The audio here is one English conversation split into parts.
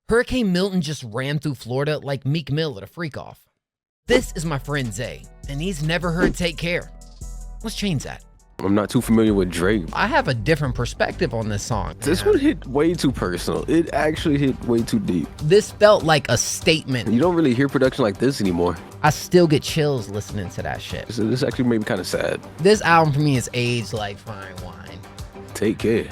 Hurricane Milton just ran through Florida like Meek Mill at a freak-off. This is my friend Zay, and he's never heard Take Care. Let's change that. I'm not too familiar with Drake. I have a different perspective on this song. This one hit way too personal. It actually hit way too deep. This felt like a statement. You don't really hear production like this anymore. I still get chills listening to that shit. So this actually made me kind of sad. This album for me is aged like fine wine. Take Care.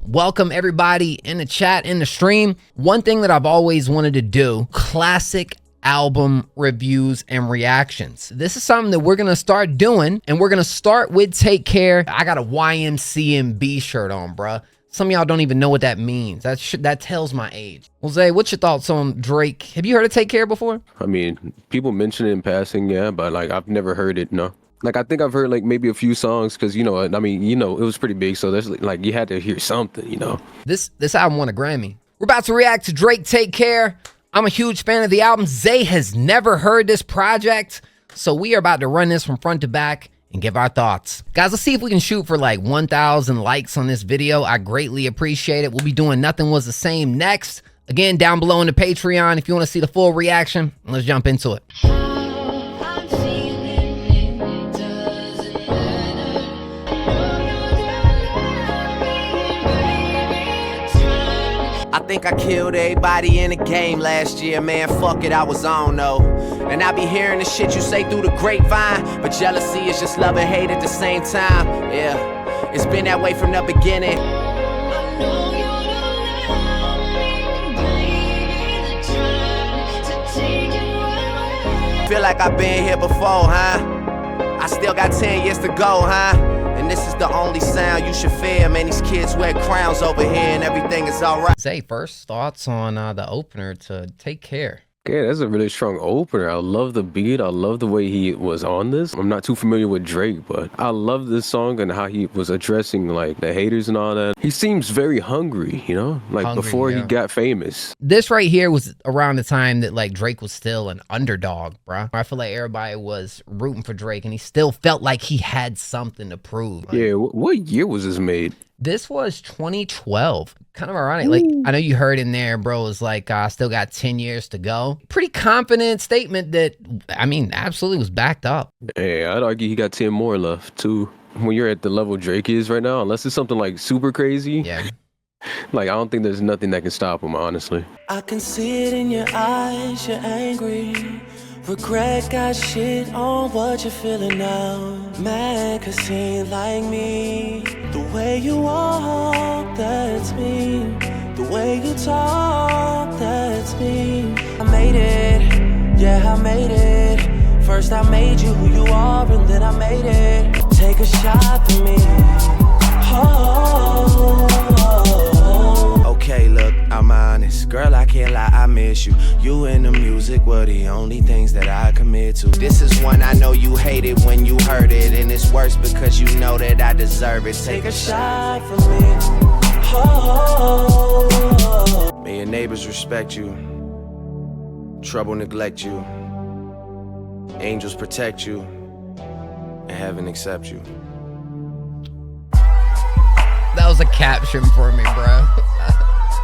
Welcome everybody in the chat, in the stream. One thing that I've always wanted to do, classic album reviews and reactions. This is something that we're gonna start doing, and we're gonna start with Take Care. I got a YMCMB shirt on, bruh. Some of y'all don't even know what that means. That tells my age. Well, Zay, what's your thoughts on Drake? Have you heard of Take Care before? I mean, people mention it in passing, yeah, but like I've never heard it, no. Like, I think I've heard like maybe a few songs because, you know, I mean, you know, it was pretty big. So there's like, you had to hear something, you know. This album won a Grammy. We're about to react to Drake Take Care. I'm a huge fan of the album. Zay has never heard this project. So we are about to run this from front to back and give our thoughts. Guys, let's see if we can shoot for like 1,000 likes on this video. I greatly appreciate it. We'll be doing Nothing Was the Same next. Again, down below in the Patreon, if you want to see the full reaction, let's jump into it. I think I killed everybody in the game last year, man, fuck it, I was on though. And I be hearing the shit you say through the grapevine, but jealousy is just love and hate at the same time. Yeah, it's been that way from the beginning. Feel like I've been here before, huh? I still got 10 years to go, huh? And this is the only sound you should fear. Man, these kids wear crowns over here and everything is alright. Zay, first thoughts on the opener to Take Care. Yeah, that's a really strong opener. I love the beat. I love the way he was on this. I'm not too familiar with Drake, but I love this song and how he was addressing like the haters and all that. He seems very hungry, you know, like before he got famous. This right here was around the time that like Drake was still an underdog, bro. I feel like everybody was rooting for Drake and he still felt like he had something to prove. Like, yeah, what year was this made? This was 2012. Kind of ironic. Like, I know you heard in there, bro, it's like, still got 10 years to go. Pretty confident statement that, I mean, absolutely was backed up. Hey, I'd argue he got 10 more left, too. When you're at the level Drake is right now, unless it's something like super crazy. Yeah. Like, I don't think there's nothing that can stop him, honestly. I can see it in your eyes, you're angry. Regret got shit on what you're feeling now. Mad cause he ain't like me. The way you walk, that's me. The way you talk, that's me. I made it, yeah I made it. First I made you who you are and then I made it. Take a shot for me. Okay, look, I'm honest. Girl, I can't lie, I miss you. You and the music were the only things that I commit to. This is one I know you hated when you heard it. And it's worse because you know that I deserve it. Take a shot for me. May your neighbors respect you. Trouble neglect you. Angels protect you. And heaven accept you. That was a caption for me, bro.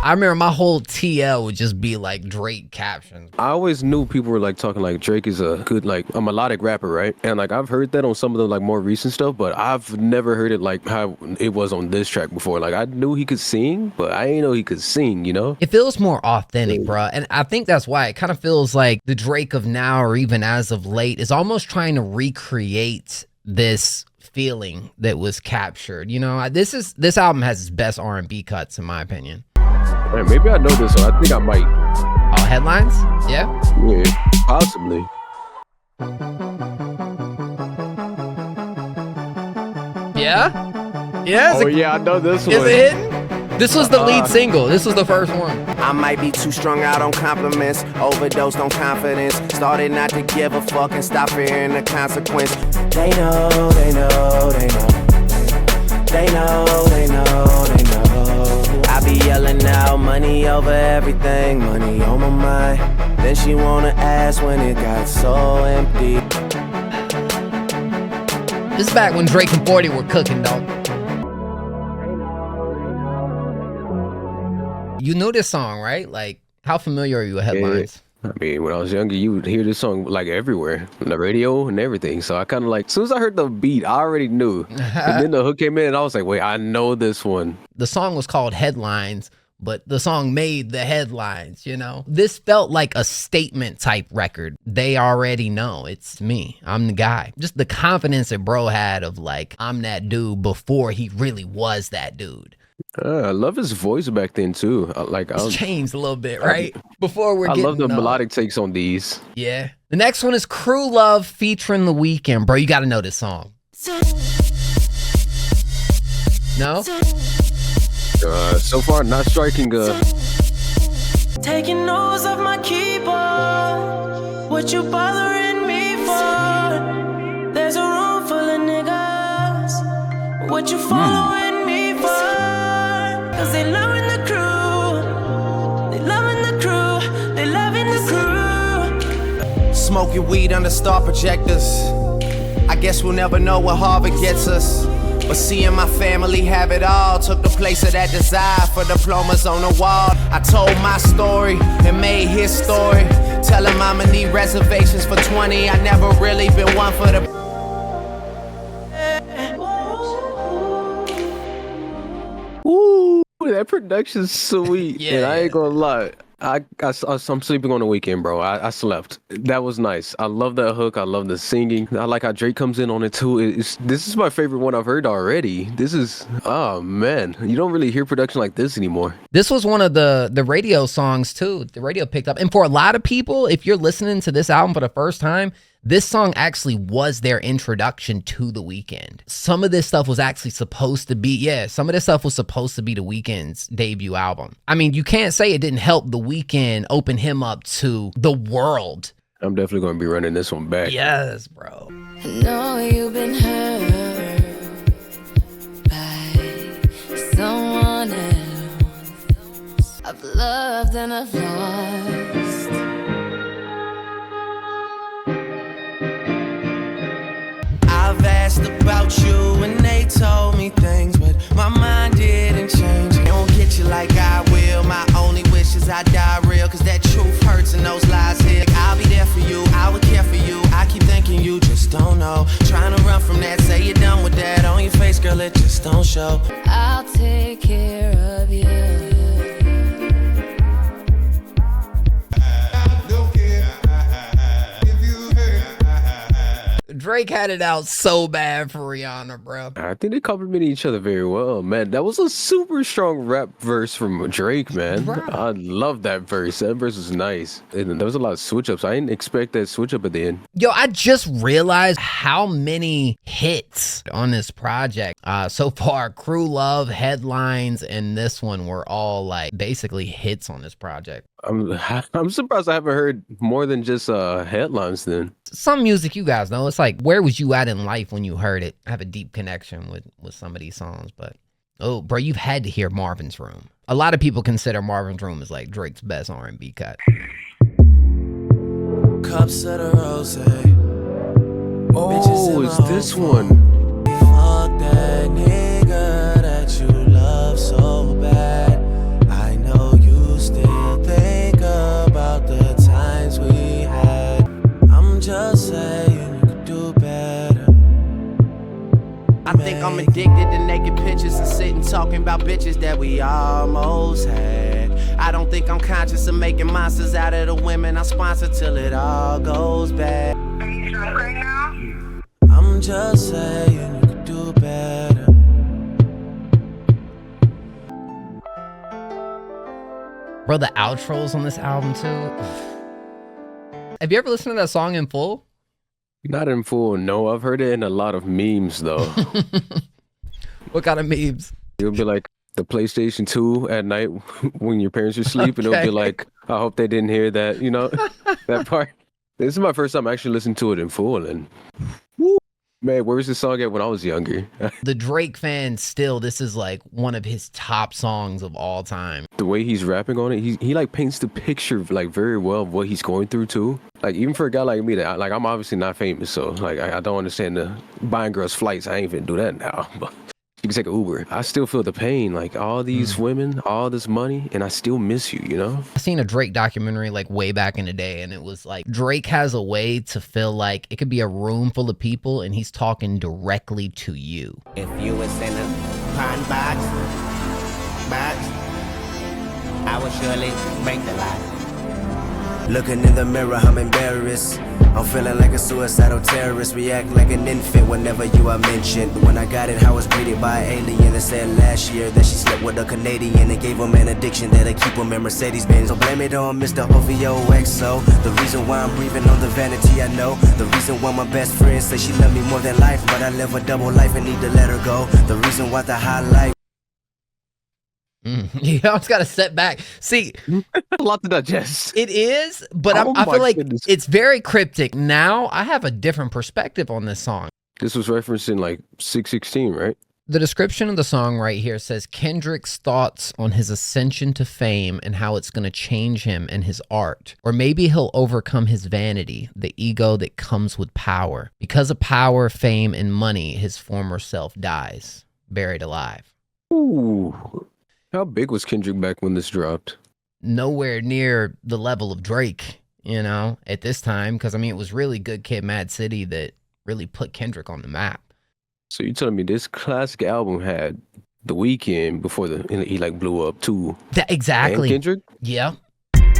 I remember my whole TL would just be like Drake captions. I always knew people were like talking like Drake is a good like a melodic rapper, right? And like I've heard that on some of the like more recent stuff, but I've never heard it like how it was on this track before. Like I knew he could sing, but I didn't know he could sing, you know? It feels more authentic, bro. And I think that's why it kind of feels like the Drake of now or even as of late is almost trying to recreate this feeling that was captured. You know, this album has its best R&B cuts in my opinion. Hey, maybe I know this one. I think I might. Oh, headlines? Yeah? Yeah, possibly. Yeah? Yeah? Yeah, I know this one. Is it hidden? This was the lead single. This was the first one. I might be too strung out on compliments, overdosed on confidence, started not to give a fuck and stop fearing the consequence. They know, they know, they know. They know, they know, they know. I be yelling out money over everything, money on my mind. Then she wanna ask when it got so empty. This is back when Drake and 40 were cooking, dog. You knew this song, right? Like, how familiar are you with Yeah. Headlines? I mean, when I was younger, you would hear this song like everywhere, on the radio and everything. So I kind of like, as soon as I heard the beat, I already knew. And then the hook came in and I was like, wait, I know this one. The song was called Headlines, but the song made the headlines, you know? This felt like a statement type record. They already know it's me. I'm the guy. Just the confidence that bro had of like, I'm that dude before he really was that dude. I love his voice back then too. It's changed a little bit, right? Before we're I getting love the melodic takes on these. Yeah. The next one is Crew Love featuring The Weeknd. Bro, you got to know this song. No? So far, not striking. Taking notes of my keyboard. What you bothering me for? There's a room full of niggas. What you following me for? Cause they loving the crew. They loving the crew. They loving the crew. Smoking weed under star projectors. I guess we'll never know what Harvard gets us. But seeing my family have it all took the place of that desire for diplomas on the wall. I told my story and made his story. Tell him I'ma need reservations for 20. I never really been one for the... Ooh, that production's sweet. Yeah. And I ain't gonna lie. I'm sleeping on the weekend, bro. I slept. That was nice. I love that hook. I love the singing. I like how Drake comes in on it too. This is my favorite one I've heard already. This is, oh man, you don't really hear production like this anymore. This was one of the radio songs too. The radio picked up. And for a lot of people, if you're listening to this album for the first time, this song actually was their introduction to The Weeknd. Some of this stuff was actually supposed to be, some of this stuff was supposed to be The Weeknd's debut album. I mean, you can't say it didn't help The Weeknd open him up to the world. I'm definitely going to be running this one back. Yes, bro. I know you've been hurt by someone else. I've loved and I've lost. I've asked about you and they told me things, but my mind didn't change. It don't get you like I will. My only wish is I die real, cause that truth hurts and those lies hit. I'll be there for you, I would care for you. I keep thinking you just don't know. Trying to run from that, say you're done with that. On your face, girl, it just don't show. I'll take care of you. Drake had it out so bad for Rihanna, bro. I think they complimented each other very well, man. That was a super strong rap verse from Drake, man. Right. I love that verse. That verse was nice. And there was a lot of switch ups. I didn't expect that switch up at the end. Yo, I just realized how many hits on this project. So far, Crew Love, Headlines, and this one were all like basically hits on this project. I'm surprised I haven't heard more than just Headlines then. Some music, you guys know, it's like, where was you at in life when you heard it? I have a deep connection with some of these songs, but oh, bro, you've had to hear Marvin's Room. A lot of people consider Marvin's Room as like Drake's best R&B cut. Cups of the rose. Oh, it's this one. Fuck that nigga that you love so bad. I know you still think about the times we had. I'm just saying you could do better. I think I'm addicted to naked pictures and sitting talking about bitches that we almost had. I don't think I'm conscious of making monsters out of the women I sponsor till it all goes bad. Are you drunk right now? I'm just saying you could do better. Bro, the outros on this album too. Have you ever listened to that song in full? Not in full, no. I've heard it in a lot of memes, though. What kind of memes? It'll be like the PlayStation 2 at night when your parents are asleep, and it'll Okay. be like, I hope they didn't hear that, you know, that part. This is my first time actually listening to it in full, and woo, man, where was this song at when I was younger? The Drake fans still, this is like one of his top songs of all time. The way he's rapping on it, he like paints the picture like very well of what he's going through too. Like even for a guy like me that like I'm obviously not famous, so like I don't understand the buying girls flights. I ain't even do that now. But You can take an Uber. I still feel the pain. Like all these women, all this money, and I still miss you, you know? I seen a Drake documentary like way back in the day, and it was like Drake has a way to feel like it could be a room full of people and he's talking directly to you. If you was in a pine box, I would surely break the lock. Looking in the mirror, I'm embarrassed. I'm feeling like a suicidal terrorist. React like an infant whenever you are mentioned. When I got it, I was greeted by an alien that said last year that she slept with a Canadian and gave him an addiction that'll keep him in Mercedes-Benz. So blame it on Mr. OVOXO. The reason why I'm breathing on the vanity I know. The reason why my best friend says she loved me more than life, but I live a double life and need to let her go. The reason why the highlight. You almost got to step back. See, A lot to digest. it is, but Oh I feel my like goodness. it's very cryptic. Now I have a different perspective on this song. This was referenced in like 616, right? The description of the song right here says Kendrick's thoughts on his ascension to fame and how it's going to change him and his art. Or maybe he'll overcome his vanity, the ego that comes with power. Because of power, fame, and money, his former self dies, buried alive. Ooh. How big was Kendrick back when this dropped? Nowhere near the level of Drake, you know, at this time. Because, I mean, it was really Good Kid, Mad City that really put Kendrick on the map. So you telling me this classic album had The Weeknd before he like blew up too? Exactly. And Kendrick? Yeah.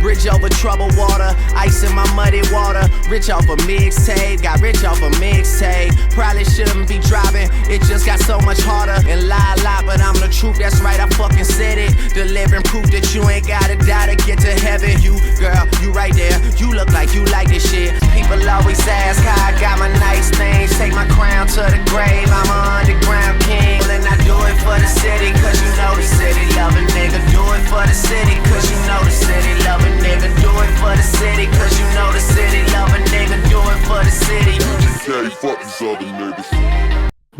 Bridge over troubled water, ice in my muddy water. Rich off a mixtape, got rich off a mixtape. Probably shouldn't be driving, it just got so much harder. And lie, but I'm the truth, that's right, I fucking said it. Delivering proof that you ain't gotta die to get to heaven. You, girl, you right there, you look like you like this shit. People always ask how I got my nice things. Take my crown to the grave, I'm an underground king. And I do it for the city, cause you know the city love a nigga. Do it for the city, cause you know the city love a nigga. Do it for the city, cause you know the city love a nigga. Do it for the city.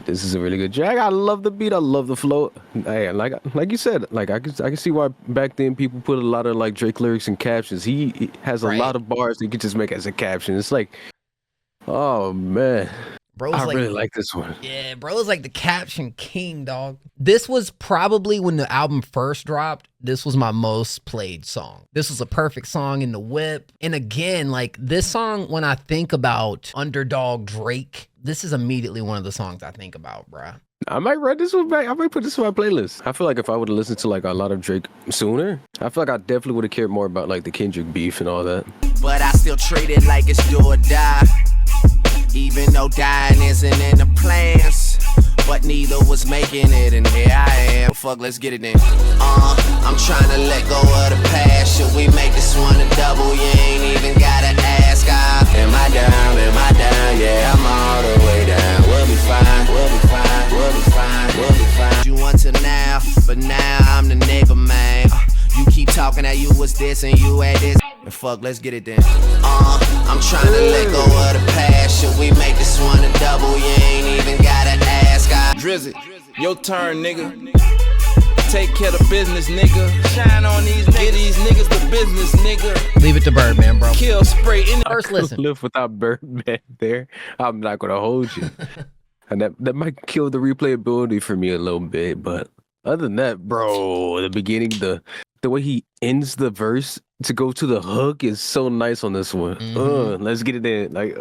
This is a really good track. I love the beat. I love the flow. Hey, like you said, like I can see why back then people put a lot of like Drake lyrics in captions. He has a lot of bars that you could just make as a caption. It's like, oh man. I really like this one. Yeah, bro is like the caption king, dog. This was probably when the album first dropped, this was my most played song. This was a perfect song in the whip. And again, like this song, when I think about underdog Drake, this is immediately one of the songs I think about, bruh. I might run this one back. I might put this on my playlist. I feel like if I would have listened to like a lot of Drake sooner, I feel like I definitely would have cared more about like the Kendrick beef and all that. But I still treat it like it's do or die. Even though dying isn't in the plans, but neither was making it, and here I am. Fuck, let's get it in. I'm trying to let go of the past. Should we make this one a double? You ain't even gotta ask. Am I down? Am I down? Yeah, I'm all the way down. We'll be fine. We'll be fine. We'll be fine. We'll be fine. You until now, but now I'm the neighbor, man. You keep talking that you was this and you had this. And fuck, let's get it then. I'm trying to let go of the past. Should we make this one a double? You ain't even gotta ask. Drizzy, your turn, nigga. Take care of business, nigga. Shine on these niggas. Get these niggas the business, nigga. Leave it to Birdman, bro. Kill spray in the First listen. Live without Birdman there. I'm not gonna hold you. And that might kill the replayability for me a little bit, but other than that, bro, the beginning, the way he ends the verse to go to the hook is so nice on this one. Let's get it in. Like,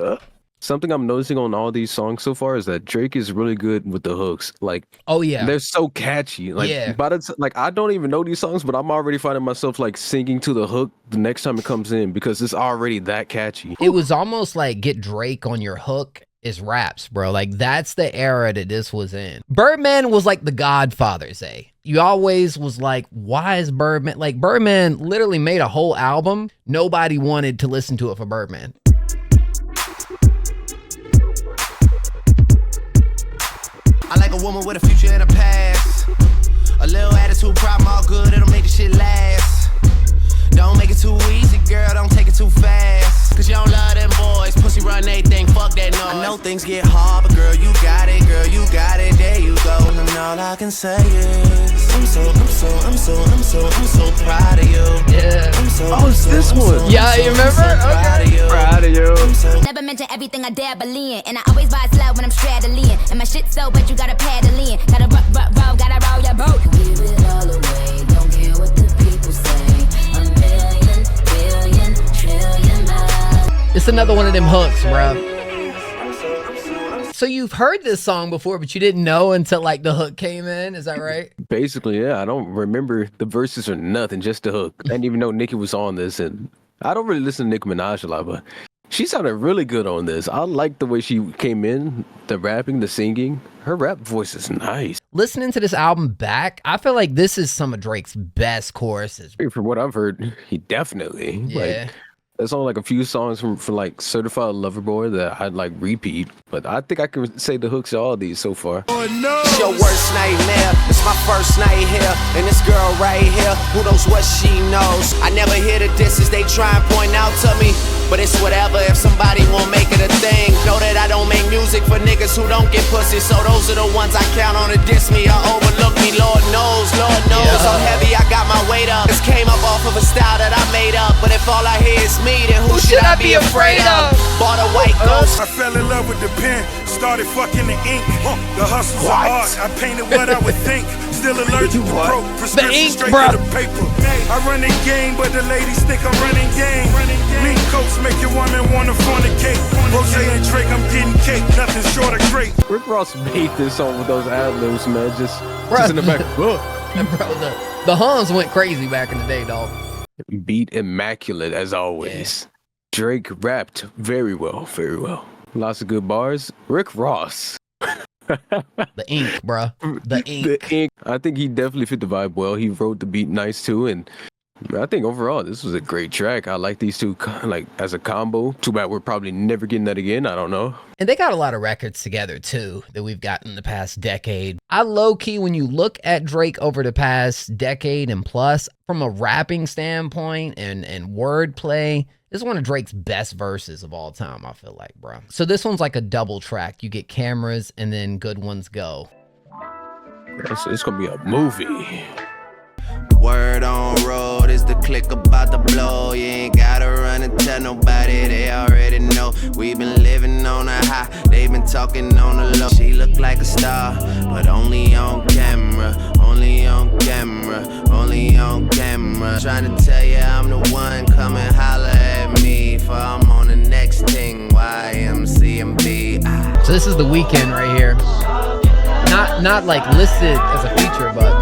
something I'm noticing on all these songs so far is that Drake is really good with the hooks. Like, oh yeah, they're so catchy. Like, like I don't even know these songs, but I'm already finding myself like singing to the hook the next time it comes in because it's already that catchy. It was almost like get Drake on your hook is raps, bro. Like that's the era that this was in. Birdman was like the Godfather, say. You always was like, why is Birdman? Like Birdman literally made a whole album. Nobody wanted to listen to it for Birdman. I like a woman with a future and a past. A little attitude problem, all good, it'll make the shit last. Don't make it too easy, girl, don't take it too fast. Cause you don't love them boys, pussy run everything, fuck that noise. I know things get hard, but girl, you got it, there you go. And all I can say is, I'm I'm so proud of you. Yeah. Oh, it's this one. Yeah, you remember? Okay. Proud of you. Never mention everything I dare believe in. And I always ride slow when I'm straddling. And my shit so wet, you gotta paddle in. Gotta roll, gotta roll your boat. Give it all away, don't care what the people say. A million, billion, trillion miles. It's another one of them hooks, bro. So you've heard this song before, but you didn't know until like the hook came in. Is that right? Basically, yeah. I don't remember the verses or nothing, just the hook. I didn't even know Nicki was on this, and I don't really listen to Nicki Minaj a lot, but she sounded really good on this. I like the way she came in, the rapping, the singing. Her rap voice is nice. Listening to this album back, I feel like this is some of Drake's best choruses. From what I've heard, he definitely Yeah. there's only like a few songs from like Certified Lover Boy that I'd like repeat, but I think I can say the hooks to all these so far. It's your worst nightmare. It's my first night here. And this girl right here, who knows what she knows? I never hear the disses they try and point out to me. But it's whatever if somebody won't make it a thing. Know that I don't make music for niggas who don't get pussy. So those are the ones I count on to diss me or overlook me. Lord knows, yeah. I'm heavy, I got my weight up. This came up off of a style that I made up. But if all I hear is me, then who should I be afraid of? Bought a white ghost. I fell in love with the pen, started fucking the ink. The hustle's of art, I painted what I would think. Still allergic to broke, prescription ink, straight bro. to the paper. I run the game, but the ladies think I'm running game. Mink coats make your woman wanna fornicate. Rose and Drake, I'm getting cake, nothing short of great. Rick Ross made this song with those ad-libs, man, just in the back. Bro, the hums went crazy back in the day, dog. Beat immaculate as always. Drake rapped very well, very well. Lots of good bars. Rick Ross. The ink, bruh. The ink. The ink. I think he definitely fit the vibe well. He wrote the beat nice too, and I think overall this was a great track. I like these two like as a combo. Too bad we're probably never getting that again. I don't know. And they got a lot of records together too that we've gotten in the past decade. I low-key, when you look at Drake over the past decade and plus, from a rapping standpoint and wordplay, this is one of Drake's best verses of all time, I feel like, bro. So this one's like a double track. You get Cameras and then Good Ones Go. It's gonna be a movie. Word on road is the click about to blow. You ain't gotta run and tell nobody, they already know. We been living on a high, they been talking on the low. She look like a star, but only on camera. Only on camera, only on camera. Trying to tell you I'm the one, come and holler at me. For I'm on the next thing, YMCMB. So this is The Weeknd right here. Not like listed as a feature, but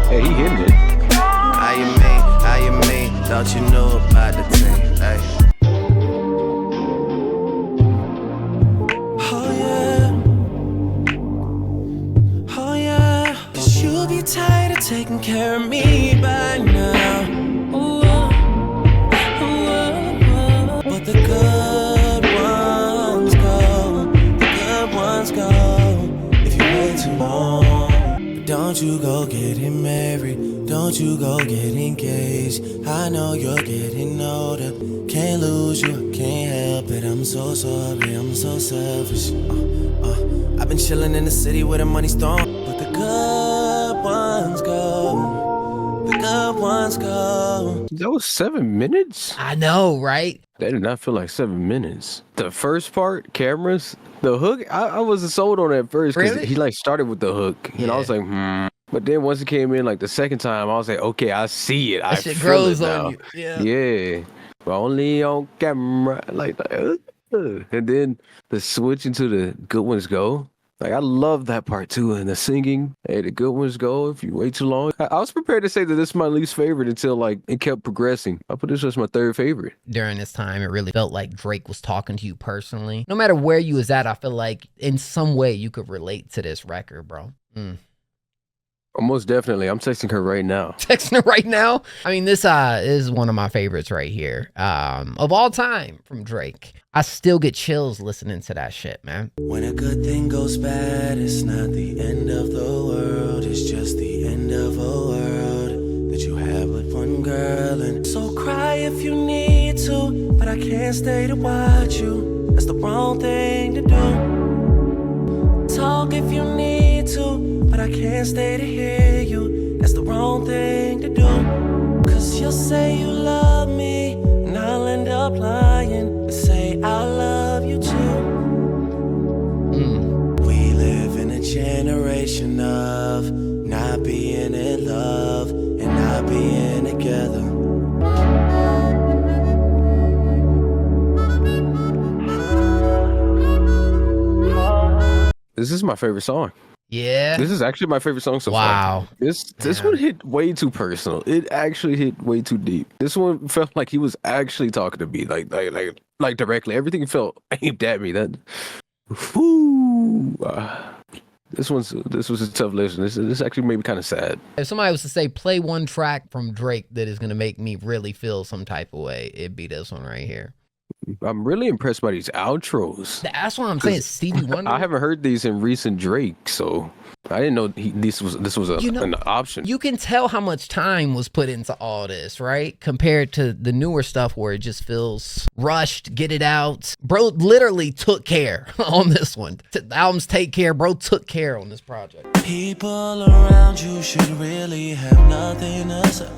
Hey, he hitting it. How you mean, thought you knew about the team, hey. Oh yeah, 'cause you be tired of taking care of me by now. Ooh, ooh, ooh. But the good ones go if you wait too long. Don't you go getting married, don't you go get engaged. I know you're getting older, can't lose you, can't help it. I'm so sorry, I'm so selfish. I've been chilling in the city where the money's thrown. But the good ones go, the good ones go. That was 7 minutes? I know, right? That did not feel like 7 minutes. The first part, Cameras, the hook, I wasn't sold on it at first because Really? he like started with the hook. And I was like, But then once it came in like the second time, I was like, okay, I see it. I That shit feel grows it now. on you. Yeah. Yeah. But only on camera. And then the switch into the Good Ones Go. Like, I love that part too. And the singing, hey, the good ones go if you wait too long. I was prepared to say that this is my least favorite until like it kept progressing. I put this as my third favorite. During this time, it really felt like Drake was talking to you personally. No matter where you was at, I feel like in some way you could relate to this record, bro. Oh, most definitely. I'm texting her right now. Texting her right now? I mean, this is one of my favorites right here. Of all time from Drake. I still get chills listening to that shit, man. When a good thing goes bad, it's not the end of the world. It's just the end of a world that you have with one girl. And so cry if you need to, but I can't stay to watch you. That's the wrong thing to do. but I can't stay to hear you. That's the wrong thing to do. Cause you'll say you love me, and I'll end up lying and say I love you too. We live in a generation of not being in love and not being together. This is my favorite song. Yeah. This is actually my favorite song so far. Wow. This one hit way too personal. It actually hit way too deep. This one felt like he was actually talking to me, like directly. Everything felt aimed at me. That, whoo. This was a tough listen. This actually made me kind of sad. If somebody was to say play one track from Drake that is gonna make me really feel some type of way, it'd be this one right here. I'm really impressed by these outros. That's what I'm saying. Stevie Wonder. I haven't heard these in recent Drake, so I didn't know this was an option. You can tell how much time was put into all this, right? Compared to the newer stuff where it just feels rushed, get it out. Bro literally took care on this one. The album's Take Care, bro took care on this project. People around you should really have nothing to say.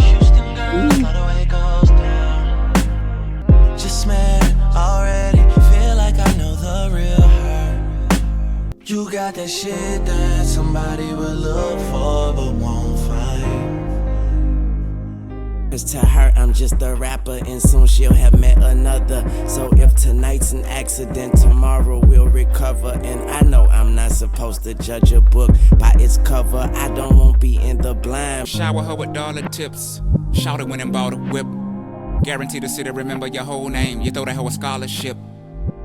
Houston girl, by the way it goes down. Just mad already, feel like I know the real her. You got that shit that somebody will look for but won't find. Cause to her I'm just a rapper and soon she'll have met another. So if tonight's an accident, tomorrow we'll recover. And I know I'm not supposed to judge a book by its cover. I don't want to be in the blind. Shower her with dollar tips. Shouted when and bought a whip. Guarantee the city remember your whole name. You throw that hoe a scholarship.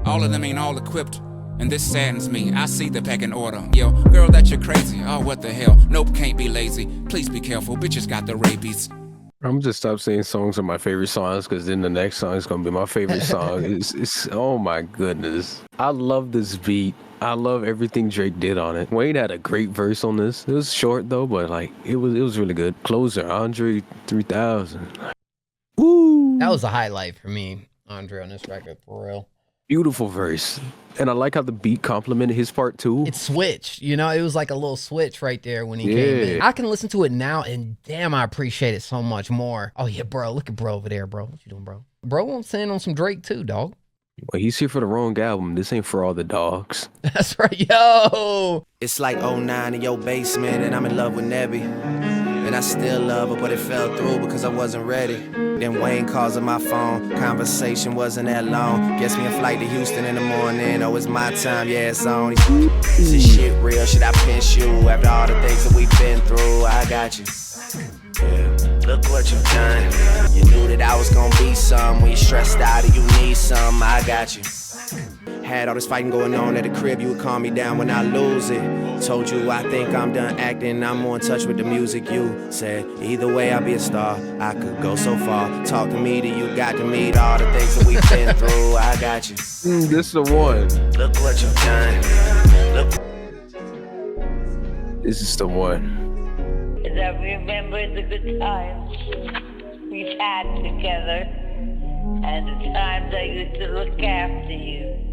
All of them ain't all equipped. And this saddens me, I see the pecking order. Yo, girl, that you're crazy. Oh, what the hell? Nope, can't be lazy. Please be careful, bitches got the rabies. I'm just stop saying songs are my favorite songs because then the next song is gonna be my favorite song. It's oh my goodness. I love this beat. I love everything Drake did on it. Wayne had a great verse on this. It was short though, but like it was really good. Closer, Andre 3000. Woo! That was a highlight for me, Andre, on this record, for real. Beautiful verse. And I like how the beat complemented his part too. It switched, you know, it was like a little switch right there when he came in. I can listen to it now and damn, I appreciate it so much more. Oh yeah, bro, look at bro over there, bro. What you doing, bro? Bro won't send on some Drake too, dog. Well, he's here for the wrong album. This ain't for all the dogs. That's right, yo. It's like 09 in your basement and I'm in love with Nebby. And I still love her, but it fell through because I wasn't ready. Then Wayne calls on my phone, conversation wasn't that long. Gets me a flight to Houston in the morning, oh it's my time, yeah it's on. Is this shit real, should I pinch you? After all the things that we've been through, I got you. Yeah, look what you've done. You knew that I was gonna be some. When you stressed out and you need some, I got you. Had all this fighting going on at the crib, you would calm me down when I lose it. Told you I think I'm done acting, I'm more in touch with the music. You said, either way I'll be a star, I could go so far. Talk to me till you got to meet all the things that we've been through, I got you. This is the one. Look what you've done. Look. This is the one. As I remember the good times we've had together and the times I used to look after you.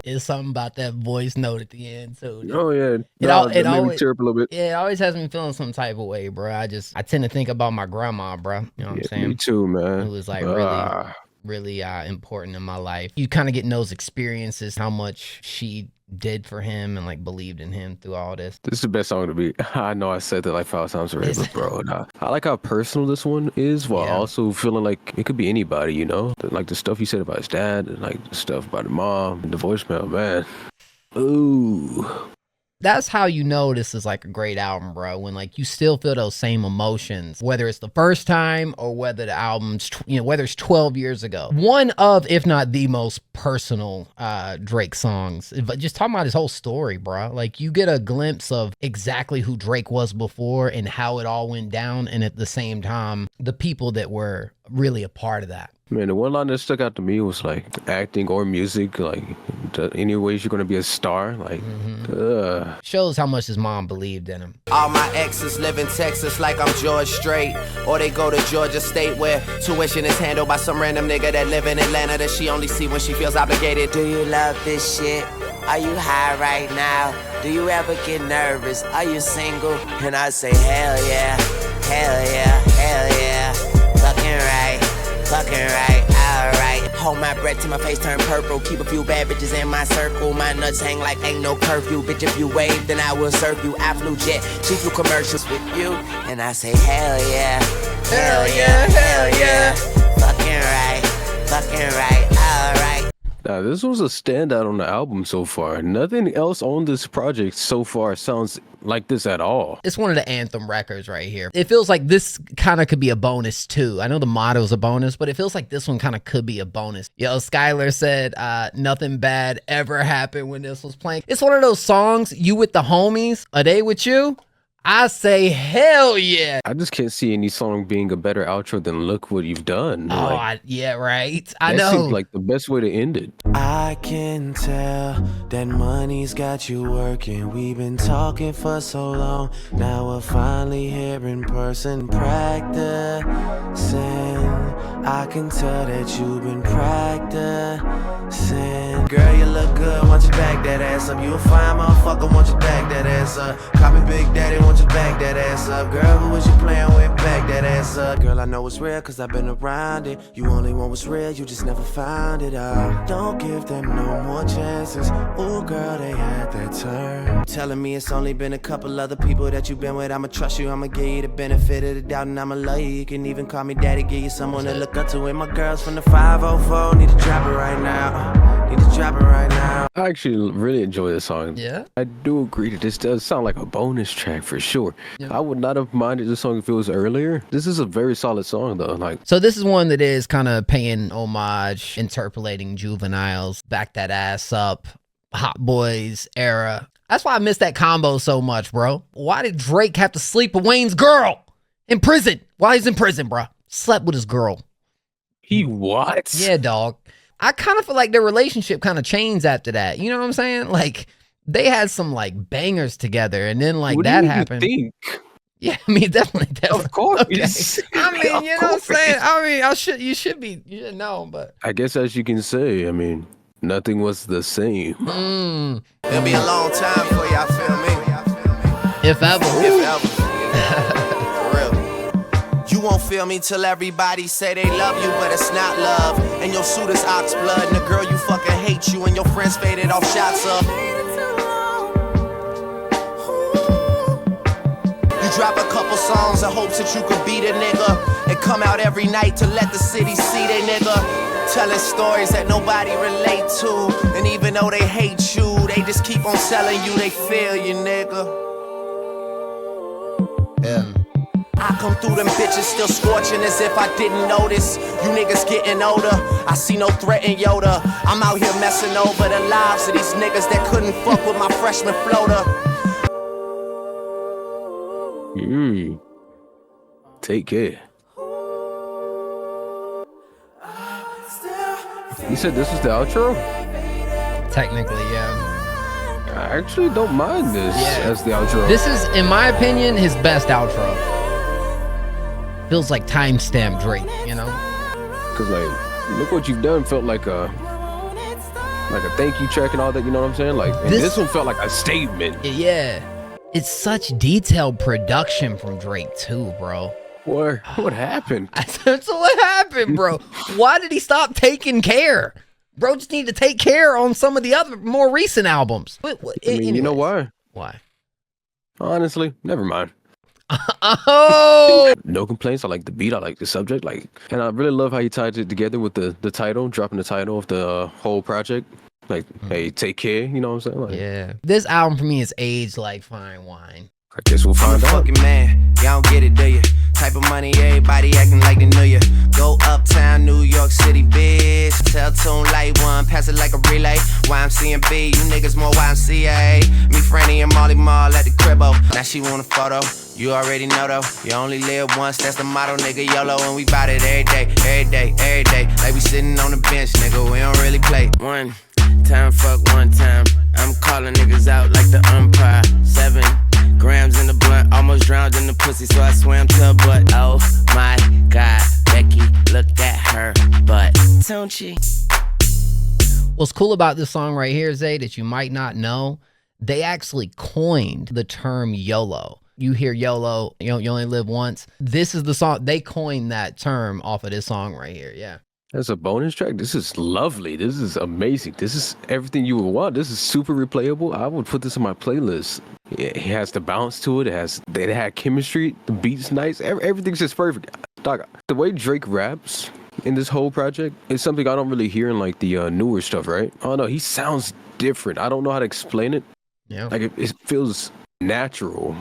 It's something about that voice note at the end too. Oh yeah, it always tear up a little bit. Yeah, it always has me feeling some type of way, bro. I tend to think about my grandma, bro. You know what I'm saying? Me too, man. It was like really important in my life. You kind of get in those experiences, how much she did for him and like believed in him through all this. This is the best song to be. I know I said that like 5 times already, but bro, I like how personal this one is while also feeling like it could be anybody, you know? Like the stuff he said about his dad and like the stuff about the mom and the voicemail, man. Ooh. That's how you know this is like a great album, bro. When like you still feel those same emotions, whether it's the first time or whether the album's, whether it's 12 years ago. One of, if not the most personal Drake songs. But just talking about his whole story, bro. Like you get a glimpse of exactly who Drake was before and how it all went down. And at the same time, the people that were really a part of that. Man, the one line that stuck out to me was like acting or music, like any ways you're gonna be a star, like shows how much his mom believed in him. All my exes live in Texas like I'm George Strait, or they go to Georgia State where tuition is handled by some random nigga that live in Atlanta that she only see when she feels obligated. Do you love this shit? Are you high right now? Do you ever get nervous? Are you single? And I say, hell yeah, hell yeah, hell yeah. Fucking right, alright. Hold my breath till my face turn purple. Keep a few bad bitches in my circle. My nuts hang like ain't no curfew. Bitch, if you wave, then I will serve you. I flew jet, she flew commercials with you. And I say, hell yeah, hell yeah, hell yeah. Fucking right, alright. Now, this was a standout on the album so far. Nothing else on this project so far sounds like this at all. It's one of the anthem records right here. It feels like this kind of could be a bonus too. I know the motto's a bonus, but it feels like this one kind of could be a bonus. Yo, Skylar said, nothing bad ever happened when this was playing. It's one of those songs, you with the homies, are they with you? I say, hell yeah. I just can't see any song being a better outro than Look What You've Done. Oh, yeah, right. I know. That seems like the best way to end it. I can tell that money's got you working. We've been talking for so long. Now we're finally here in person practicing. I can tell that you've been practicing. Girl, you look good, want you back that ass up. You a fine motherfucker, want you back that ass up. Copy Big Daddy, want you back that ass up. Girl, who was you playing with? Back that ass up. Girl, I know it's real, cause I've been around it. You only want what's real, you just never found it out. Don't give them no more chances. Ooh, girl, they had that turn. Telling me it's only been a couple other people that you've been with. I'ma trust you, I'ma give you the benefit of the doubt, and I'ma love you. You can even call me daddy, give you someone to look up to. And my girls from the 504 need to drop it right now. Need to drop it right now. I actually really enjoy this song. Yeah? I do agree that this does sound like a bonus track for sure. Yeah. I would not have minded this song if it was earlier. This is a very solid song though. So this is one that is kind of paying homage, interpolating Juvenile's Back That Ass Up, Hot Boys era. That's why I miss that combo so much, bro. Why did Drake have to sleep with Wayne's girl in prison? While he's in prison, bro. Slept with his girl. He what? Yeah, dog. I kind of feel like their relationship kind of changed after that. You know what I'm saying? Like, they had some, like, bangers together, and then, like, that happened. What do you think? Yeah, I mean, definitely. Of course. Okay. I mean, you know what I'm saying? I mean, you should know, but. I guess as you can say, I mean, nothing was the same. It'll be a long time for y'all, feel me? If ever. For real. You won't feel me till everybody say they love you, but it's not love. And your suit is ox blood, and the girl you fucking hate you, and your friends faded off shots of. You drop a couple songs in hopes that you could beat a nigga, and come out every night to let the city see they nigga. Telling stories that nobody relate to, and even though they hate you, they just keep on telling you they feel you, nigga. Yeah. I come through them bitches still scorching as if I didn't notice. You niggas getting older, I see no threat in Yoda. I'm out here messing over the lives of these niggas that couldn't fuck with my freshman floater. Take care. You said this was the outro? Technically, yeah. I actually don't mind this as the outro. This is, in my opinion, his best outro. Feels like timestamp Drake, you know? Cause like, Look What You've Done felt like a thank you track and all that, you know what I'm saying? Like, and this one felt like a statement. Yeah. It's such detailed production from Drake too, bro. What happened? That's what happened, bro. Why did he stop taking care? Bro just need to take care on some of the other more recent albums. You know why? Why? Honestly, never mind. Oh! No complaints. I like the beat. I like the subject. And I really love how he tied it together with the title, dropping the title of the whole project. Like, hey, take care. You know what I'm saying? Like, yeah. This album for me is aged like fine wine. I guess we'll find out. Fucking man, y'all don't get it, do you? Type of money, everybody acting like they knew you. Go uptown, New York City, bitch. Tell tune light one, pass it like a relay. YMCMB, you niggas more YMCA. Me, Franny, and Molly Mall at the cribbo. Now she want a photo, you already know though. You only live once, that's the motto, nigga. YOLO, and we bout it every day, every day, every day. Like we sitting on the bench, nigga, we don't really play. One time, fuck one time. I'm calling niggas out like the umpire. 7 grams in the blunt, almost drowned in the pussy, so I swam to her butt. Oh my God, Becky, look at her butt. Don't she? What's cool about this song right here, Zay, that you might not know, they actually coined the term YOLO. You hear YOLO, you only live once. This is the song. They coined that term off of this song right here. Yeah. As a bonus track, this is lovely. This is amazing. This is everything you would want. This is super replayable. I would put this in my playlist. It has the bounce to it. It had chemistry. The beat's nice. Everything's just perfect. Dog, the way Drake raps in this whole project is something I don't really hear in like the newer stuff, right? I don't know. He sounds different. I don't know how to explain it. Yeah. Like it feels natural,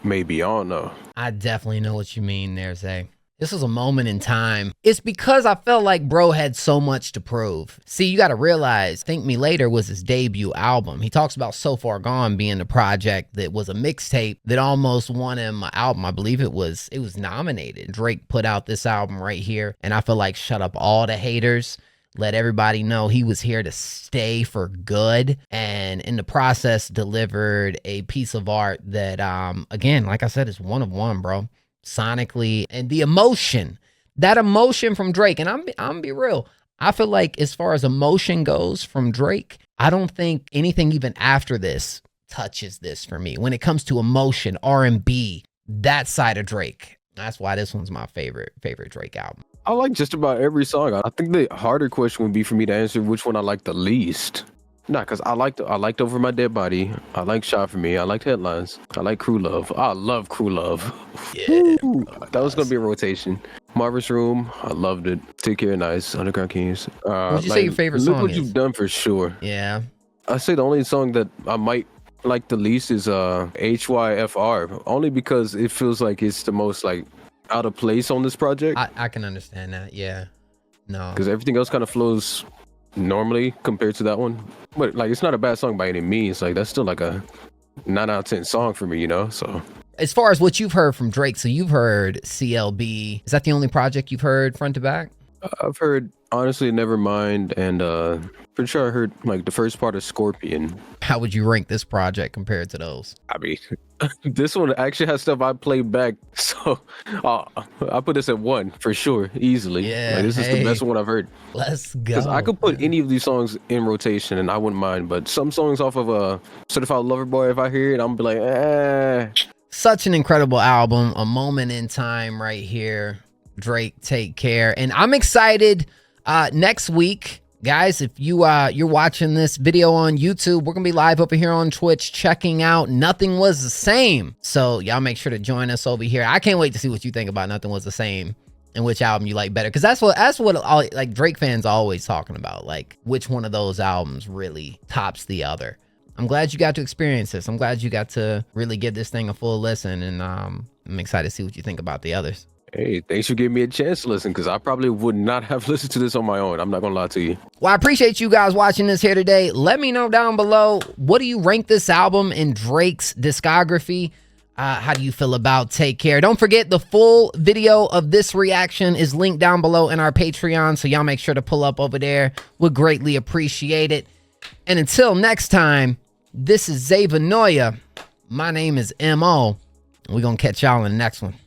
maybe. I don't know. I definitely know what you mean there, Zay. This was a moment in time. It's because I felt like bro had so much to prove. See, you got to realize Thank Me Later was his debut album. He talks about So Far Gone being the project that was a mixtape that almost won him an album. I believe it was nominated. Drake put out this album right here, and I feel like shut up all the haters. Let everybody know he was here to stay for good, and in the process delivered a piece of art that, again, like I said, is one of one, bro. Sonically, and the emotion, that emotion from Drake. And I'm be real. I feel like as far as emotion goes from Drake, I don't think anything even after this touches this for me. When it comes to emotion, R&B, that side of Drake. That's why this one's my favorite Drake album. I like just about every song. I think the harder question would be for me to answer which one I like the least. Nah, because I liked Over My Dead Body. I like Shot For Me. I liked Headlines. I like Crew Love. I love Crew Love. Yeah. That was going to be a rotation. Marvin's Room. I loved it. Take Care, Nice. Underground Kings. What would you say your favorite song is? Look What You've Done, for sure. Yeah. I say the only song that I might like the least is HYFR. Only because it feels like it's the most like out of place on this project. I can understand that. Yeah. No. Because everything else kind of flows normally compared to that one, but like it's not a bad song by any means. Like that's still like a 9 out of 10 song for me, you know. So as far as what you've heard from Drake, so you've heard CLB. Is that the only project you've heard front to back? I've heard Honestly Nevermind, and pretty sure I heard like the first part of Scorpion. How would you rank this project compared to those? I mean, this one actually has stuff I played back, so I put this at 1 for sure, easily. Yeah, like, this is the best one I've heard. Let's go. I could put any of these songs in rotation and I wouldn't mind, but some songs off of Certified Lover Boy, if I hear it, I'm be like, eh. Such an incredible album, a moment in time right here. Drake, Take Care. And I'm excited next week, guys. If you're watching this video on YouTube, we're gonna be live over here on Twitch checking out Nothing Was the Same. So y'all make sure to join us over here. I can't wait to see what you think about Nothing Was the Same and which album you like better, because that's what all, like, Drake fans are always talking about, like which one of those albums really tops the other. I'm glad you got to experience this. I'm glad you got to really give this thing a full listen, and I'm excited to see what you think about the others. Hey, thanks for giving me a chance to listen, because I probably would not have listened to this on my own. I'm not gonna lie to you. Well, I appreciate you guys watching this here today. Let me know down below, what do you rank this album in Drake's discography? How do you feel about Take Care? Don't forget, the full video of this reaction is linked down below in our Patreon, so y'all make sure to pull up over there. Would greatly appreciate it. And until next time, this is Zay Vanoia. My name is M.O. We're gonna catch y'all in the next one.